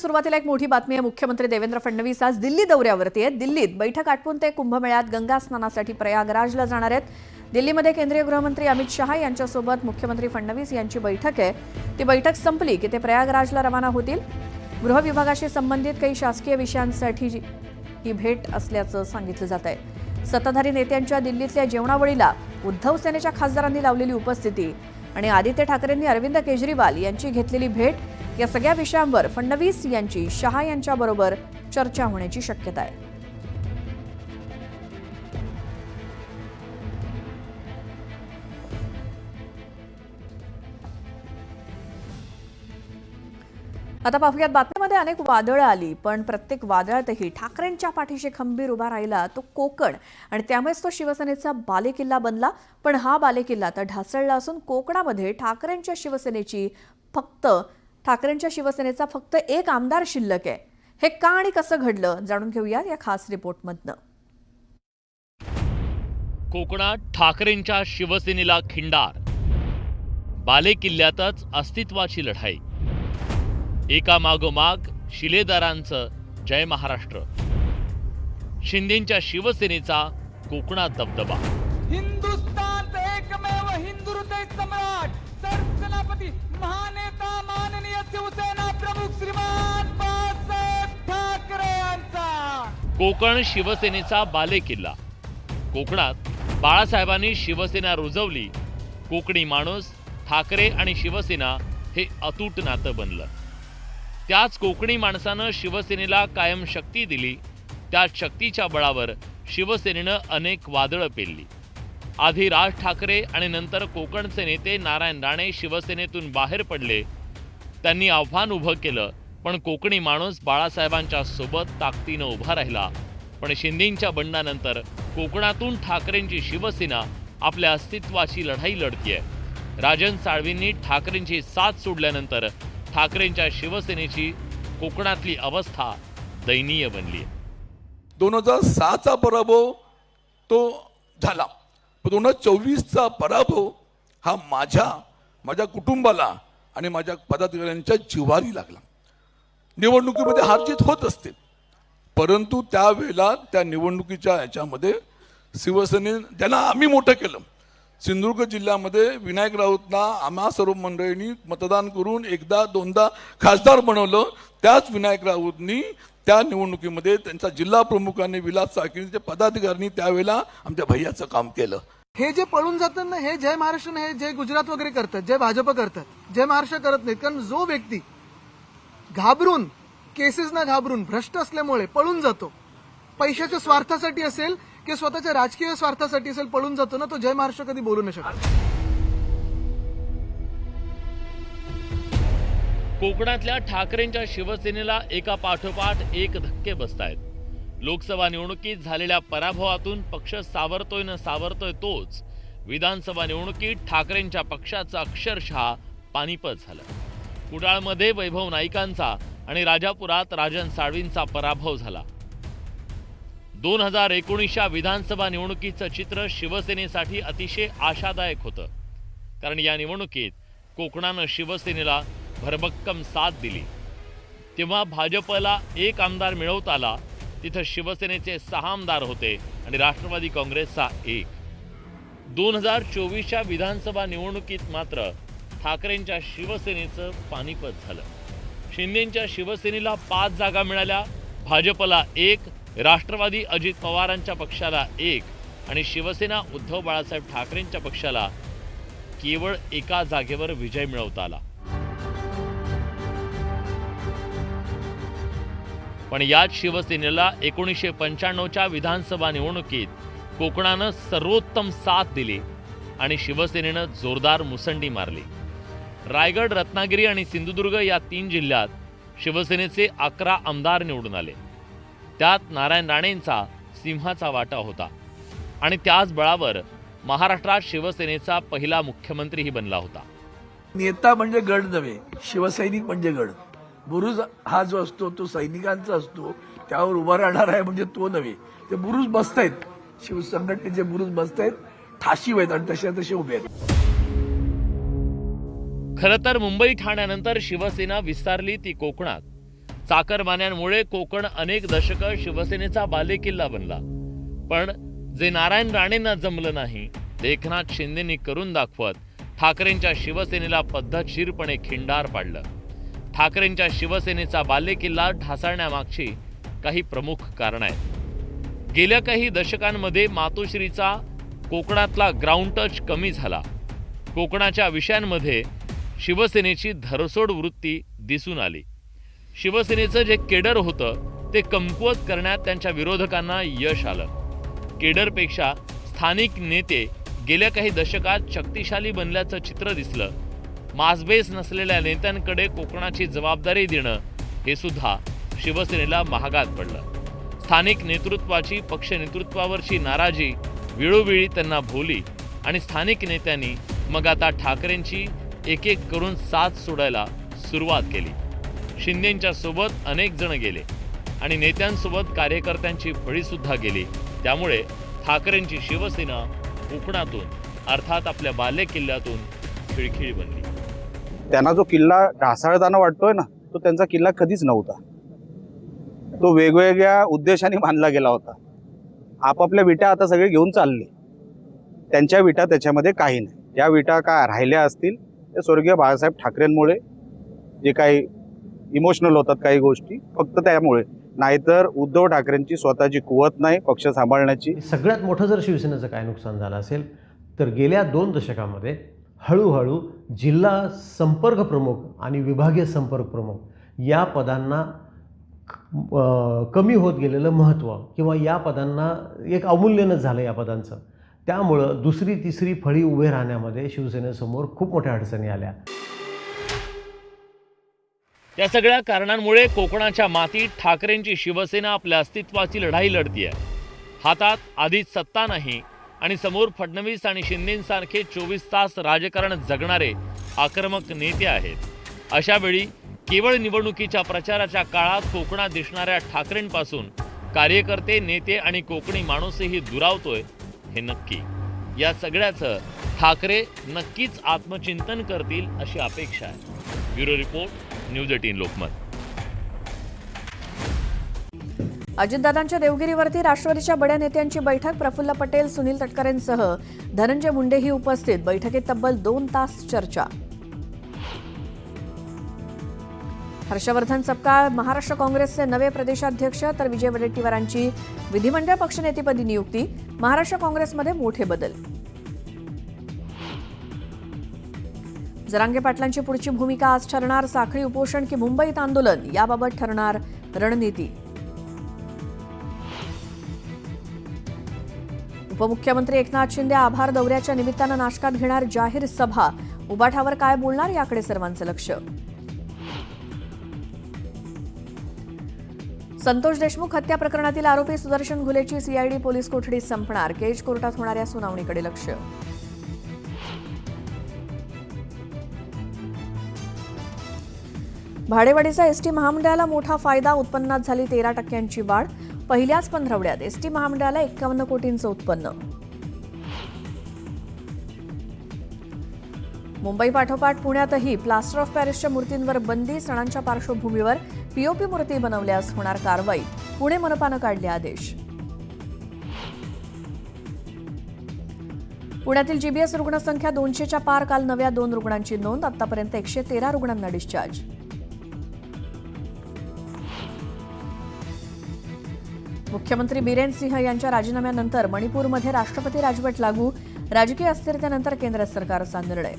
सुरुवातीला एक मोठी बातमी आहे। मुख्यमंत्री देवेंद्र फडणवीस आज दिल्ली दौऱ्यावरती आहेत। दिल्लीत बैठक आटपून ते कुंभमेळ्यात गंगा स्नानासाठी प्रयागराजला जाणार आहेत। दिल्लीमध्ये केंद्रीय गृहमंत्री अमित शहा यांच्यासोबत मुख्यमंत्री फडणवीस यांची बैठक आहे। ती बैठक संपली की ते प्रयागराजला रवाना होतील। गृह विभागाशी संबंधित काही शासकीय विषयांसाठी ही भेट असल्याचं सांगितलं जात आहे। सत्ताधारी नेत्यांच्या दिल्लीतल्या जेवणावळीला उद्धव सेनेच्या खासदारांनी लावलेली उपस्थिती आणि आदित्य ठाकरेंनी अरविंद केजरीवाल यांची घेतलेली भेट या सगळ्या विषयांवर फडणवीस यांची शहा यांच्याबरोबर चर्चा होण्याची शक्यता आहे। आता पाहूयात बातमीमध्ये अनेक वादळं आली, पण प्रत्येक वादळातही ठाकरेंच्या पाठीशी खंबीर उभा राहिला तो कोकण आणि त्यामुळेच तो शिवसेनेचा बालेकिल्ला बनला। पण हा बालेकिल्ला आता ढासळला असून कोकणामध्ये ठाकरेंच्या शिवसेनेचा फक्त एक आमदार शिल्लक आहे। हे का आणि कसं घडलं जाणून घेऊया या खास रिपोर्टमधनं। कोकणात ठाकरेंच्या शिवसेनेला खिंडार, बालेकिल्ल्यातच अस्तित्वाची लढाई, एकामागोमाग शिलेदारांचं जय महाराष्ट्र, शिंदेंच्या शिवसेनेचा कोकणात दबदबा। हिंदुस्तान एकमेव हिंदू हृदय सम्राट सरसेनापती महानेता माननीय शिवसेना प्रमुख श्रीमान बाळासाहेब ठाकरे यांचा कोकण शिवसेनेचा बालेकिल्ला। कोकणात बाळासाहेबांनी शिवसेना रुजवली। कोकणी माणूस, ठाकरे आणि शिवसेना हे अतूट नातं बनलं। त्याच कोकणी माणसानं शिवसेनेला कायम शक्ती दिली। त्याच शक्तीच्या बळावर शिवसेनेनं अनेक वादळं पेलली। आधी राज ठाकरे आणि नंतर कोकणचे नेते नारायण राणे शिवसेनेतून बाहेर पडले। त्यांनी आव्हान उभं केलं, पण कोकणी माणूस बाळासाहेबांच्या सोबत ताकदीनं उभा राहिला। पण शिंदेंच्या बंडानंतर कोकणातून ठाकरेंची शिवसेना आपल्या अस्तित्वाची लढाई लढतीये। राजन साळवींनी ठाकरेंची साथ सोडल्यानंतर ठाकरेंच्या शिवसेनेची कोकणातली अवस्था दयनीय बनली। 2006चा पराभव तो झाला, पण 2024चा पराभव हा माझ्या कुटुंबाला आणि माझ्या पदाधिकाऱ्यांच्या जिव्हारी लागला। निवडणुकीमध्ये हारजीत होत असते, परंतु त्यावेळेला त्या निवडणुकीच्या याच्यामध्ये शिवसेने ज्यांना आम्ही मोठं केलं, सिंधुदुर्ग जिल्ह्यामध्ये विनायक राऊतना आम्हा सर्व मंडळींनी मतदान करून एकदा दोनदा खासदार बनवलं। त्याच विनायक राऊतनी त्या निवडणुकीमध्ये त्यांचा जिल्हा प्रमुखांनी विलास साळकीचे पदाधिकाऱ्यांनी त्यावेळेला आमच्या भैयाचं काम केलं। हे जे पळून जातात ना, हे जय महाराष्ट्र, हे जय गुजरात वगैरे करतात, जय भाजप करतात, जय महाराष्ट्र करत नाहीत। कारण जो व्यक्ती घाबरून, केसेसना घाबरून, भ्रष्ट असल्यामुळे पळून जातो, पैशाच्या स्वार्थासाठी असेल की स्वतःच्या राजकीय स्वार्थासाठी असेल पळून जातो ना, तो जय महाराष्ट्र कधी बोलू नाही शकत। कोकणातल्या ठाकरेंच्या शिवसेनेला एका पाठोपाठ एक धक्के बसतायत। लोकसभा निवडणुकीत झालेल्या पराभवातून पक्ष सावरतोय न सावरतोय तोच विधानसभा निवडणुकीत ठाकरेंच्या पक्षाचं अक्षरशः पानिपत झालं। कुडाळमध्ये वैभव नाईकांचा आणि राजापुरात राजन साळवींचा पराभव झाला। 2019च्या विधानसभा निवडणुकीचं चित्र शिवसेनेसाठी अतिशय आशादायक होतं, कारण या निवडणुकीत कोकणानं शिवसेनेला भरभक्कम साथ दिली। तेव्हा भाजपला एक आमदार मिळवता आला, तिथं शिवसेनेचे 6 आमदार होते आणि राष्ट्रवादी काँग्रेसचा 1। 2024च्या विधानसभा निवडणुकीत मात्र ठाकरेंच्या शिवसेनेचं पानिपत झालं। शिंदेंच्या शिवसेनेला 5 जागा मिळाल्या, भाजपला 1, राष्ट्रवादी अजित पवारांच्या पक्षाला 1 आणि शिवसेना उद्धव बाळासाहेब ठाकरेंच्या पक्षाला केवळ एका जागेवर विजय मिळवता आला। पण याच शिवसेनेला 1995च्या विधानसभा निवडणुकीत कोकणानं सर्वोत्तम साथ दिली आणि शिवसेनेनं जोरदार मुसंडी मारली। रायगड, रत्नागिरी आणि सिंधुदुर्ग या 3 जिल्ह्यात शिवसेनेचे 11 आमदार निवडून आले। त्यात नारायण राणेंचा सिंहाचा वाटा होता आणि त्याच बळावर महाराष्ट्रात शिवसेनेचा पहिला मुख्यमंत्रीही बनला होता। नेता म्हणजे गड नव्हे, शिवसैनिक म्हणजे गड। बुरुज हा जो असतो तो सैनिकांचा असतो, त्यावर उभा राहणार आहे म्हणजे तो नव्हे। ते बुरुज बसतायत, शिवसंघटनेचे बुरुज बसतायत, ठाशी आहेत आणि तसे उभे आहेत। खरं तर मुंबई ठाण्यानंतर शिवसेना विस्तारली ती कोकणात। चाकरमान्यांमुळे कोकण अनेक दशकं शिवसेनेचा बालेकिल्ला बनला. पण जे नारायण राणेंना जमलं नाही ते एकनाथ शिंदेंनी करून दाखवत ठाकरेंच्या शिवसेनेला पद्धतशीरपणे खिंडार पाडलं. ठाकरेंच्या शिवसेनेचा बालेकिल्ला ढासळण्यामागची काही प्रमुख कारणं आहेत. गेल्या काही दशकांमध्ये मातोश्रीचा कोकणातला ग्राउंड टच कमी झाला. कोकणाच्या विषयांमध्ये शिवसेनेची धरसोड वृत्ती दिसून आली. शिवसेनेचं जे केडर होतं ते कमकुवत करण्यात त्यांच्या विरोधकांना यश आलं. केडरपेक्षा स्थानिक नेते गेल्या काही दशकात शक्तिशाली बनल्याचं चित्र दिसलं. मासबेस नसलेल्या नेत्यांकडे कोकणाची जबाबदारी देणं हे सुद्धा शिवसेनेला महागात पडलं. स्थानिक नेतृत्वाची पक्ष नेतृत्वावरची नाराजी वेळोवेळी त्यांना भोवली आणि स्थानिक नेत्यांनी मग आता ठाकरेंची एक एक करून साथ सोडायला सुरुवात केली. शिंदेंच्या सोबत अनेक जण गेले आणि नेत्यांसोबत कार्यकर्त्यांची फळीसुद्धा गेली. त्यामुळे ठाकरेंची शिवसेना कोकणातून अर्थात आपल्या बालेकिल्ल्यातून खिळखिळी बनली. त्यांना जो किल्ला ढासळताना वाटतोय ना, तो त्यांचा किल्ला कधीच नव्हता. तो वेगवेगळ्या उद्देशाने बांधला गेला होता. आपापल्या विटा आता सगळे घेऊन चालले. त्यांच्या विटा त्याच्यामध्ये काही नाही. या विटा काय राहिल्या असतील ते स्वर्गीय बाळासाहेब ठाकरेंमुळे, जे काही इमोशनल होतात काही गोष्टी, फक्त त्यामुळे. नाहीतर उद्धव ठाकरेंची स्वतःची कुवत नाही पक्ष सांभाळण्याची. सगळ्यात मोठं जर शिवसेनेचं काय नुकसान झालं असेल तर गेल्या 2 दशकामध्ये हळूहळू जिल्हा संपर्क प्रमुख आणि विभागीय संपर्क प्रमुख या पदांना कमी होत गेलेलं महत्त्व, किंवा या पदांना एक अवमूल्यनच झालं या पदांचं. त्यामुळं दुसरी तिसरी फळी उभे राहण्यामध्ये शिवसेनेसमोर खूप मोठ्या अडचणी आल्या. या सगळ्या कारणांमुळे कोकणाच्या मातीत ठाकरेंची शिवसेना आपल्या अस्तित्वाची लढाई लढतीये. हातात आधीच सत्ता नाही आणि समोर फडणवीस आणि शिंदेंसारखे 24 तास राजकारण जगणारे आक्रमक नेते आहेत. अशा वेळी केवळ निवडणुकीच्या प्रचाराच्या काळात कोकणात दिसणाऱ्या ठाकरेंपासून कार्यकर्ते, नेते आणि कोकणी माणूसही दुरावतोय हे नक्की. या सगळ्याचं ठाकरे नक्कीच आत्मचिंतन करतील अशी अपेक्षा आहे. Bureau report, news 18 Lokmat. अजितदादांच्या देवगिरीवरती राष्ट्रवादीच्या बड्या नेत्यांची बैठक. प्रफुल्ल पटेल, सुनील तटकरेंसह धनंजय मुंडेही उपस्थित. बैठकीत तब्बल 2 तास चर्चा. हर्षवर्धन सपकाळ महाराष्ट्र काँग्रेसचे नवे प्रदेशाध्यक्ष, तर विजय वडेट्टीवारांची विधिमंडळ पक्षनेतेपदी नियुक्ती. महाराष्ट्र काँग्रेसमध्ये मोठे बदल. जरांगे पाटलांची पुढची भूमिका आज ठरणार. साखळी उपोषण की मुंबईत आंदोलन याबाबत ठरणार रणनीती. उपमुख्यमंत्री एकनाथ शिंदे आभार दौऱ्याच्या निमित्तानं नाशकात घेणार जाहीर सभा. उबाठावर काय बोलणार याकडे सर्वांचं लक्ष. संतोष देशमुख हत्या प्रकरणातील आरोपी सुदर्शन घुलेची सीआयडी पोलीस कोठडी संपणार. केज कोर्टात होणाऱ्या सुनावणीकडे लक्ष. भाडेवाढीचा एसटी महामंडळाला मोठा फायदा. उत्पन्नात झाली 13% वाढ. पहिल्याच पंधरवड्यात एसटी महामंडळाला 51 कोटींचं उत्पन्न. मुंबई पाठोपाठ पुण्यातही प्लास्टर ऑफ पॅरिसच्या मूर्तींवर बंदी. सणांच्या पार्श्वभूमीवर पीओपी मूर्ती बनवल्यास होणार कारवाई. पुणे मनपानं काढले आदेश. पुण्यातील जीबीएस रुग्णसंख्या 200च्या पार. काल नव्या 2 रुग्णांची नोंद. आतापर्यंत 113 रुग्णांना डिस्चार्ज. मुख्यमंत्री बिरेन सिंह यांच्या राजीनाम्यानंतर मणिपूरमध्ये राष्ट्रपती राजवट लागू. राजकीय अस्थिरतेनंतर केंद्र सरकारचा निर्णय.